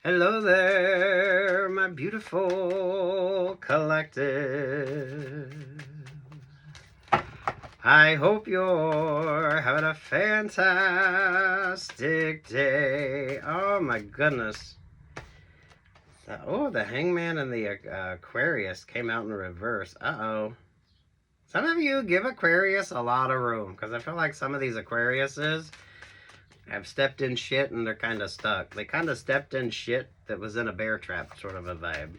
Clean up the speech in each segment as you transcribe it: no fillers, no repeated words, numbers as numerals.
Hello there, my beautiful collective. I hope you're having a fantastic day. Oh my goodness. Oh, the Hangman and the Aquarius came out in reverse. Uh-oh. Some of you give Aquarius a lot of room, because I feel like some of these Aquariuses have stepped in shit and they're kind of stuck. They kind of stepped in shit that was in a bear trap, sort of a vibe.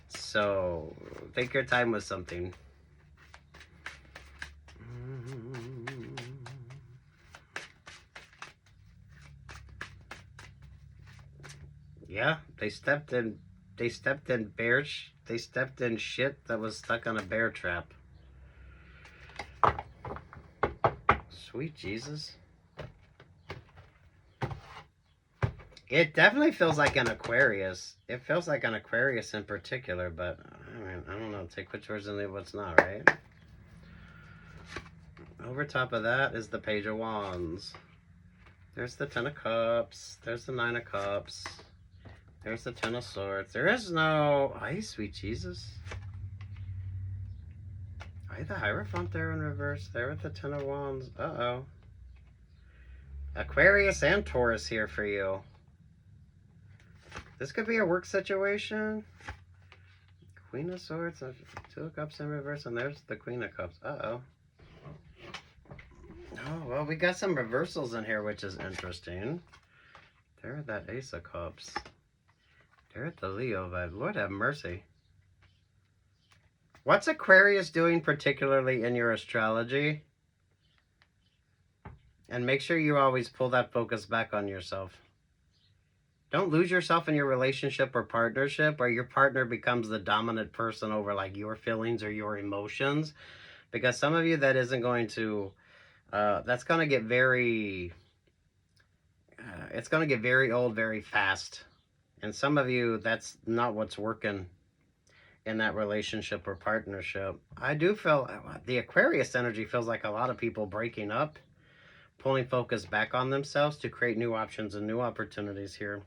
So, take your time with something. Yeah, they stepped in shit that was stuck on a bear trap. Sweet Jesus. It definitely feels like an Aquarius. It feels like an Aquarius in particular, but I mean, I don't know. Take which words and leave what's not, right? Over top of that is the Page of Wands. There's the Ten of Cups. There's the Nine of Cups. There's the Ten of Swords. There is no... Ay, sweet Jesus. Ay, the Hierophant there in reverse. There with the Ten of Wands. Uh-oh. Aquarius and Taurus here for you. This could be a work situation. Queen of Swords. Two of Cups in reverse. And there's the Queen of Cups. Uh-oh. Oh, well, we got some reversals in here, which is interesting. There, that Ace of Cups. There at the Leo vibe. Lord have mercy. What's Aquarius doing particularly in your astrology? And make sure you always pull that focus back on yourself. Don't lose yourself in your relationship or partnership where your partner becomes the dominant person over like your feelings or your emotions. Because some of you, that isn't going to... that's going to get very... it's going to get very old very fast. And some of you, that's not what's working in that relationship or partnership. I do feel the Aquarius energy feels like a lot of people breaking up, pulling focus back on themselves to create new options and new opportunities here.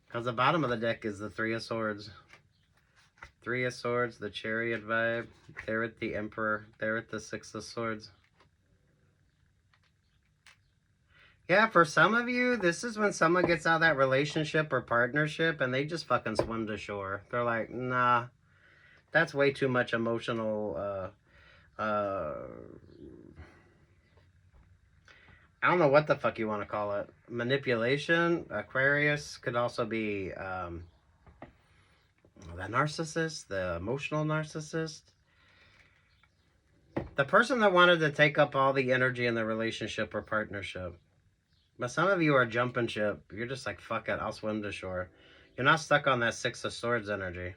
Because the bottom of the deck is the Three of Swords. Three of Swords, the Chariot vibe. There at the Emperor. There at the Six of Swords. Yeah, for some of you, this is when someone gets out of that relationship or partnership and they just fucking swim to shore. They're like, nah, that's way too much emotional, I don't know what the fuck you want to call it. Manipulation. Aquarius could also be the narcissist, the emotional narcissist. The person that wanted to take up all the energy in the relationship or partnership. But some of you are jumping ship. You're just like, fuck it, I'll swim to shore. You're not stuck on that Six of Swords energy.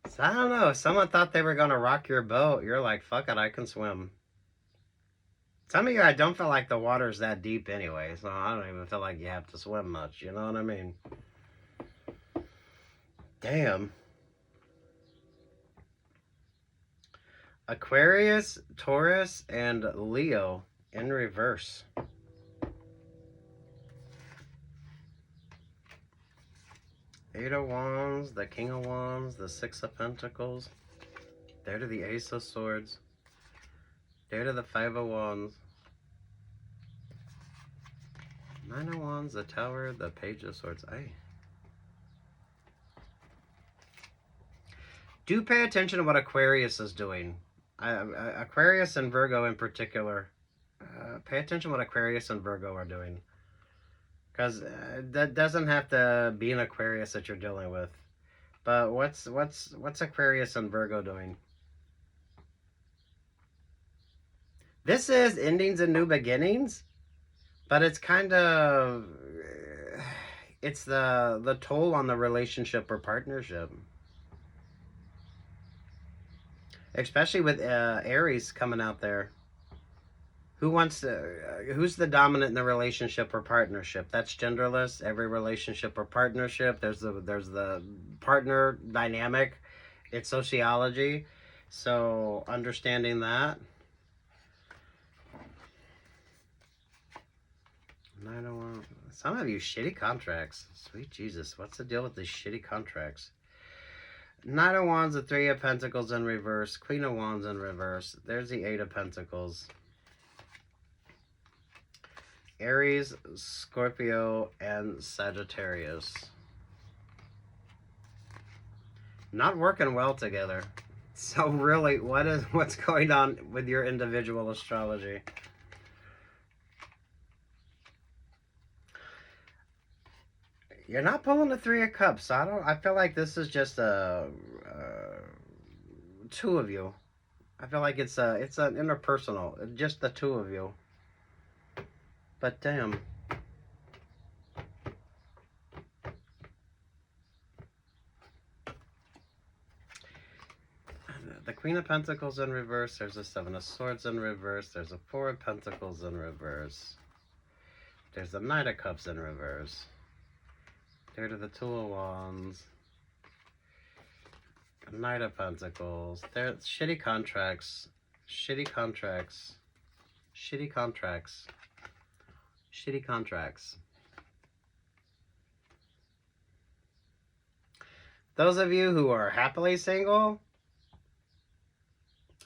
So I don't know. If someone thought they were going to rock your boat, you're like, fuck it, I can swim. Some of you, I don't feel like the water's that deep anyway, so I don't even feel like you have to swim much. You know what I mean? Damn. Aquarius, Taurus, and Leo in reverse. Eight of Wands, the King of Wands, the Six of Pentacles. There to the Ace of Swords. There to the Five of Wands. Nine of Wands, the Tower, the Page of Swords. Aye. Do pay attention to what Aquarius is doing. Aquarius and Virgo in particular. Pay attention to what Aquarius and Virgo are doing. Because that doesn't have to be an Aquarius that you're dealing with. But what's Aquarius and Virgo doing? This is endings and new beginnings. But it's kind of... it's the toll on the relationship or partnership. Especially with Aries coming out there. Who's the dominant in the relationship or partnership? That's genderless. Every relationship or partnership, there's the partner dynamic. It's sociology. So understanding that. 901, Some of you, shitty contracts. Sweet Jesus, what's the deal with these shitty contracts? Knight of Wands, the Three of Pentacles in reverse, Queen of Wands in reverse. There's the Eight of Pentacles. Aries, Scorpio, and Sagittarius. Not working well together. So really, what's going on with your individual astrology? You're not pulling the Three of Cups. I feel like this is just two of you. I feel like it's an interpersonal, just the two of you. But damn. The Queen of Pentacles in reverse. There's a Seven of Swords in reverse. There's a Four of Pentacles in reverse. There's the Knight of Cups in reverse. There to the Two of Wands. Knight of Pentacles. There's shitty contracts. Shitty contracts. Shitty contracts. Shitty contracts. Those of you who are happily single,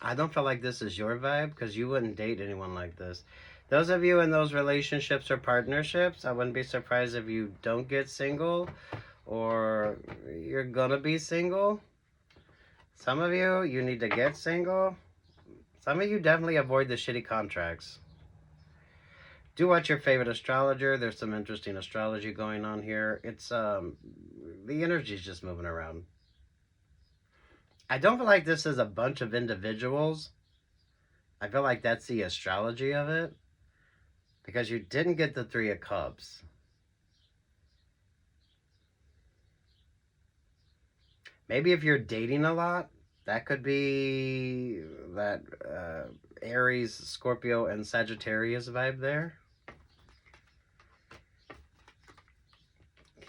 I don't feel like this is your vibe because you wouldn't date anyone like this. Those of you in those relationships or partnerships, I wouldn't be surprised if you don't get single or you're gonna be single. Some of you, you need to get single. Some of you definitely avoid the shitty contracts. Do watch your favorite astrologer. There's some interesting astrology going on here. It's the energy's just moving around. I don't feel like this is a bunch of individuals. I feel like that's the astrology of it. Because you didn't get the Three of Cups. Maybe if you're dating a lot, that could be that Aries, Scorpio, and Sagittarius vibe there.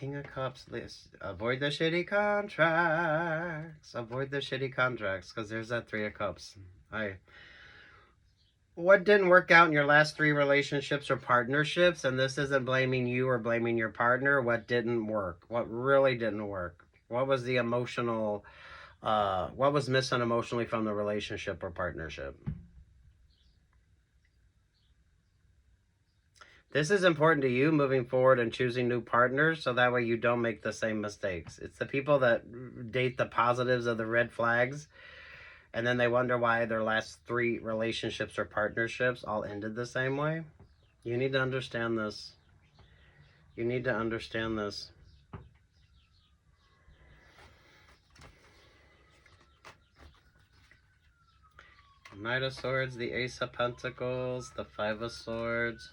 King of Cups, avoid the shitty contracts. Avoid the shitty contracts, because there's that Three of Cups. What didn't work out in your last 3 relationships or partnerships, and this isn't blaming you or blaming your partner, what didn't work? What really didn't work? What was the emotional, what was missing emotionally from the relationship or partnership? This is important to you moving forward and choosing new partners, so that way you don't make the same mistakes. It's the people that date the positives of the red flags, and then they wonder why their last 3 relationships or partnerships all ended the same way. You need to understand this. You need to understand this. Knight of Swords, the Ace of Pentacles, the Five of Swords,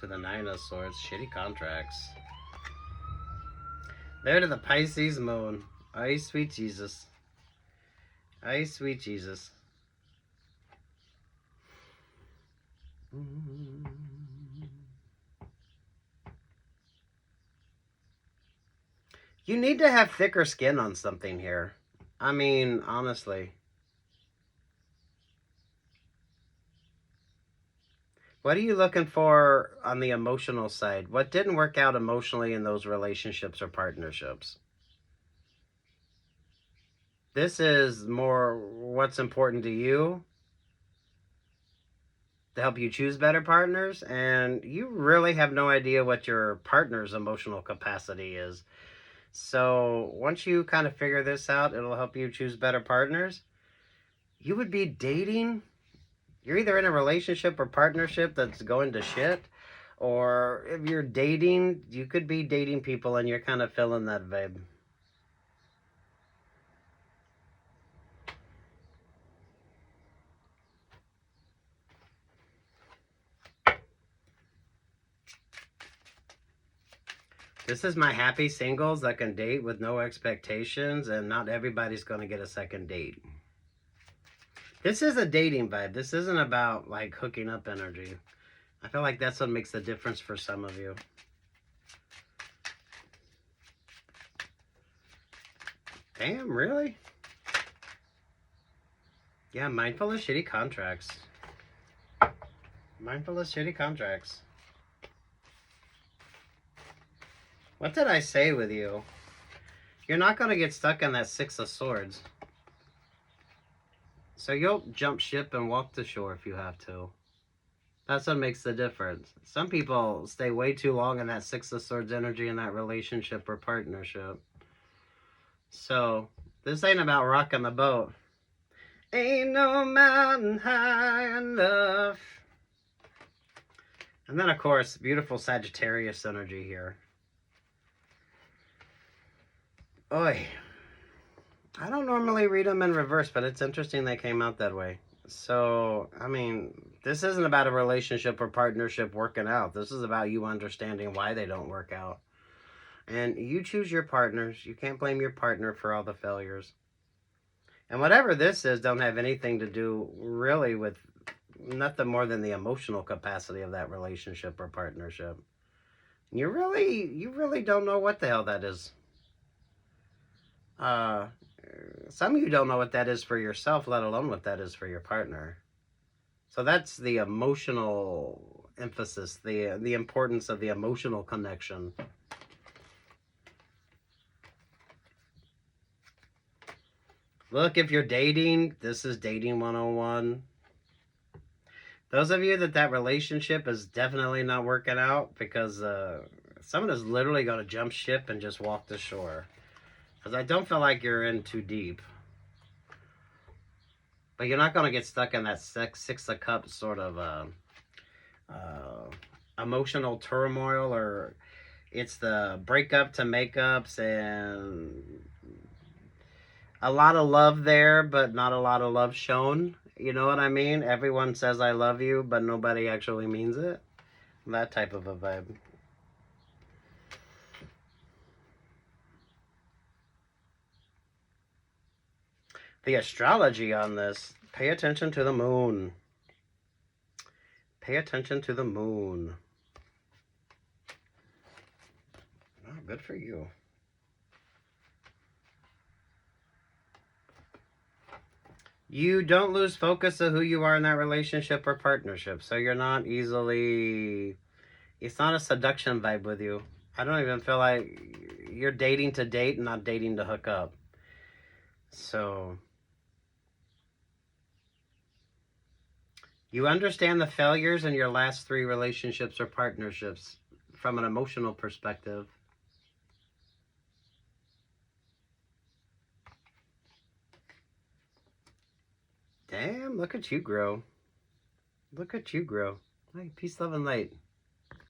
to the Nine of Swords. Shitty contracts. There to the Pisces moon. Ay, sweet Jesus. Ay, sweet Jesus. You need to have thicker skin on something here. I mean, honestly. What are you looking for on the emotional side? What didn't work out emotionally in those relationships or partnerships? This is more what's important to you to help you choose better partners, and you really have no idea what your partner's emotional capacity is. So once you kind of figure this out, it'll help you choose better partners. You would be dating. You're either in a relationship or partnership that's going to shit, or if you're dating, you could be dating people and you're kind of feeling that vibe. This is my happy singles that can date with no expectations, and not everybody's going to get a second date. This is a dating vibe. This isn't about like hooking up energy. I feel like that's what makes the difference for some of you. Damn, really? Yeah, mindful of shitty contracts. Mindful of shitty contracts. What did I say with you? You're not going to get stuck in that Six of Swords. So you'll jump ship and walk the shore if you have to. That's what makes the difference. Some people stay way too long in that Six of Swords energy in that relationship or partnership. So this ain't about rocking the boat. Ain't no mountain high enough. And then, of course, beautiful Sagittarius energy here. Oi. I don't normally read them in reverse, but it's interesting they came out that way. So, I mean, this isn't about a relationship or partnership working out. This is about you understanding why they don't work out. And you choose your partners. You can't blame your partner for all the failures. And whatever this is, don't have anything to do really with nothing more than the emotional capacity of that relationship or partnership. You really don't know what the hell that is. Some of you don't know what that is for yourself, let alone what that is for your partner. So that's the emotional emphasis, the importance of the emotional connection. Look, if you're dating, this is dating 101. Those of you that relationship is definitely not working out because someone is literally going to jump ship and just walk the shore. Because I don't feel like you're in too deep. But you're not going to get stuck in that Six of Cups sort of emotional turmoil, or it's the breakup to makeups and a lot of love there, but not a lot of love shown. You know what I mean? Everyone says I love you, but nobody actually means it. That type of a vibe. The astrology on this, pay attention to the moon. Pay attention to the moon. Oh, good for you. You don't lose focus of who you are in that relationship or partnership. So you're not easily... It's not a seduction vibe with you. I don't even feel like you're dating to date and not dating to hook up. So... You understand the failures in your last 3 relationships or partnerships from an emotional perspective. Damn, look at you grow. Look at you grow. Hey, peace, love, and light.